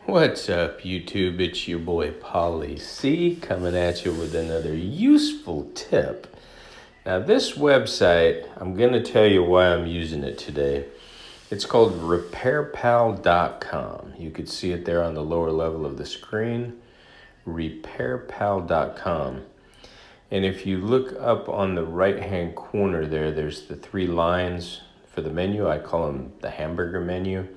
What's up, YouTube? It's your boy Polly C coming at you with another useful tip. Now, this website, I'm going to tell you why I'm using it today. It's called RepairPal.com. You could see it there on the lower level of the screen. RepairPal.com. And if you look up on the right-hand corner there, there's the three lines for the menu. I call them the hamburger menu.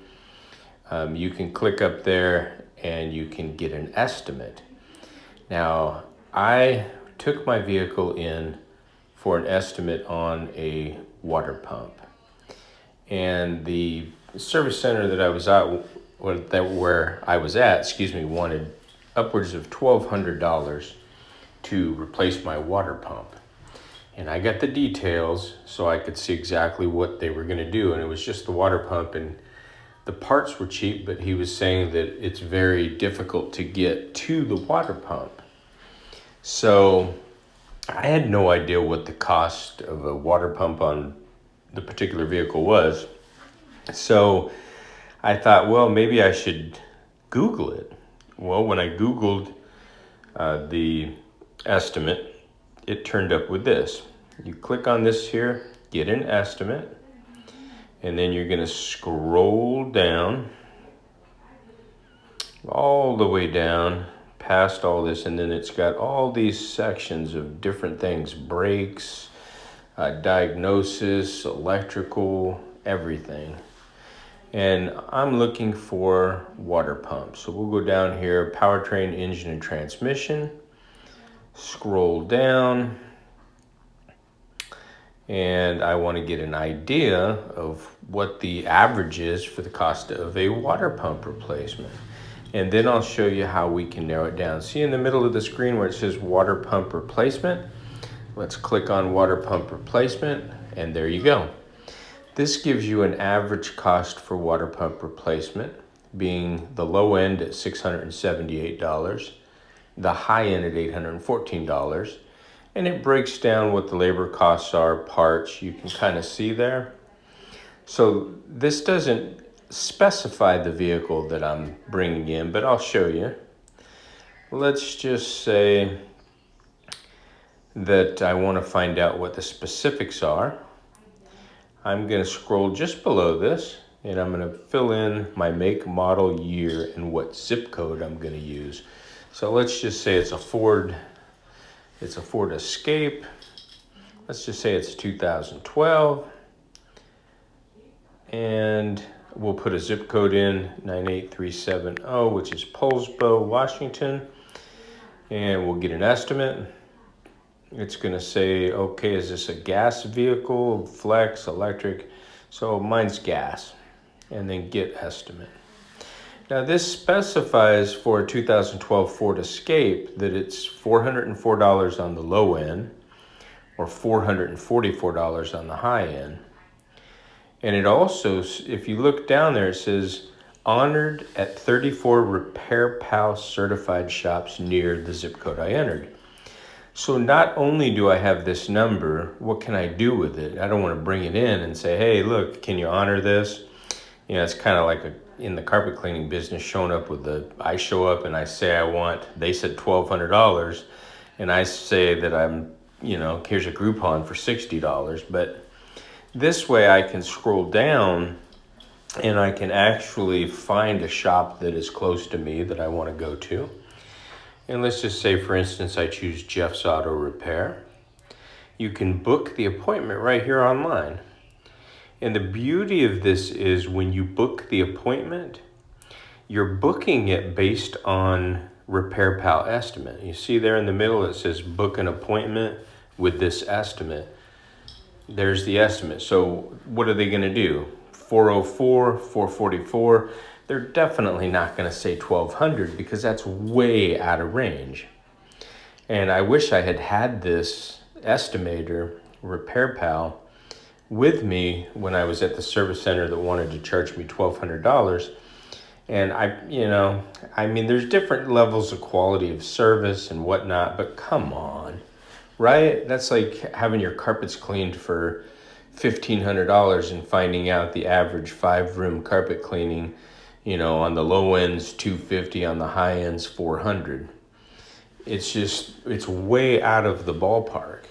You can click up there and you can get an estimate. Now, I took my vehicle in for an estimate on a water pump. And the service center that I was at, wanted upwards of $1,200 to replace my water pump. And I got the details so I could see exactly what they were going to do. And it was just the water pump, and the parts were cheap, but he was saying that it's very difficult to get to the water pump. So I had no idea what the cost of a water pump on the particular vehicle was. So I thought, well, maybe I should Google it. Well, when I Googled the estimate, it turned up with this. You click on this here, get an estimate, and then you're going to scroll down, all the way down, past all this, and then it's got all these sections of different things, brakes, diagnosis, electrical, everything. And I'm looking for water pumps. So we'll go down here, powertrain, engine, and transmission. Scroll down. And I want to get an idea of what the average is for the cost of a water pump replacement. And then I'll show you how we can narrow it down. See in the middle of the screen where it says water pump replacement? Let's click on water pump replacement, and there you go. This gives you an average cost for water pump replacement, being the low end at $678, the high end at $814. And it breaks down what the labor costs are, parts, you can kind of see there. So this doesn't specify the vehicle that I'm bringing in, but I'll show you. Let's just say that I want to find out what the specifics are. I'm going to scroll just below this, and I'm going to fill in my make, model, year, and what zip code I'm going to use. So let's just say it's a Ford Escape. Let's just say it's 2012. And we'll put a zip code in, 98370, which is Poulsbo, Washington. And we'll get an estimate. It's going to say, okay, is this a gas vehicle, flex, electric? So mine's gas. And then get estimate. Now this specifies for a 2012 Ford Escape that it's $404 on the low end or $444 on the high end. And it also, if you look down there, it says honored at 34 RepairPal certified shops near the zip code I entered. So not only do I have this number, what can I do with it? I don't want to bring it in and say, hey, look, can you honor this? You know, it's kind of like in the carpet cleaning business, showing up with I show up and I say they said $1,200, and I say that here's a Groupon for $60. But this way I can scroll down and I can actually find a shop that is close to me that I want to go to. And let's just say, for instance, I choose Jeff's Auto Repair. You can book the appointment right here online. And the beauty of this is when you book the appointment, you're booking it based on RepairPal estimate. You see there in the middle it says book an appointment with this estimate. There's the estimate. So what are they going to do? 404, 444. They're definitely not going to say 1,200 because that's way out of range. And I wish I had this estimator, RepairPal, with me when I was at the service center that wanted to charge me $1,200. And there's different levels of quality of service and whatnot, but come on, right? That's like having your carpets cleaned for $1,500 and finding out the average 5-room carpet cleaning On the low ends, 250, on the high ends, 400. It's way out of the ballpark.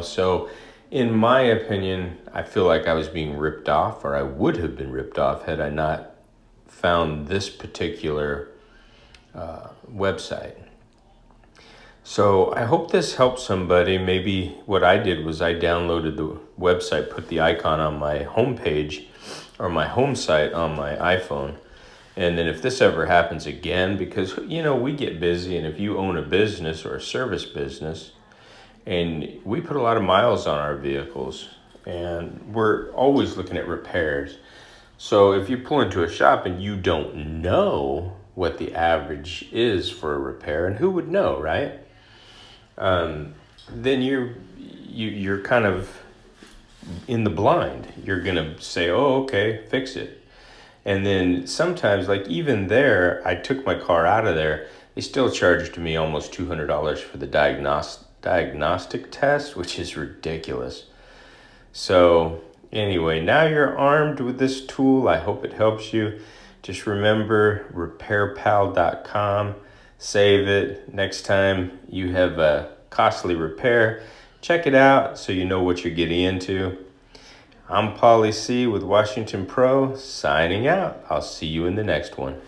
So in my opinion, I feel like I was being ripped off, or I would have been ripped off had I not found this particular website. So I hope this helps somebody. Maybe what I did was I downloaded the website, put the icon on my homepage or my home site on my iPhone. And then if this ever happens again, because, we get busy, and if you own a business or a service business, and we put a lot of miles on our vehicles, and we're always looking at repairs. So if you pull into a shop and you don't know what the average is for a repair, and who would know, right? Then you're kind of in the blind. You're gonna say, "Oh, okay, fix it." And then sometimes, like even there, I took my car out of there. They still charged me almost $200 for the diagnostic test, which is ridiculous. So anyway, now you're armed with this tool. I hope it helps you. Just remember repairpal.com. Save it. Next time you have a costly repair, check it out so you know what you're getting into. I'm Paulie C with Washington Pro, signing out. I'll see you in the next one.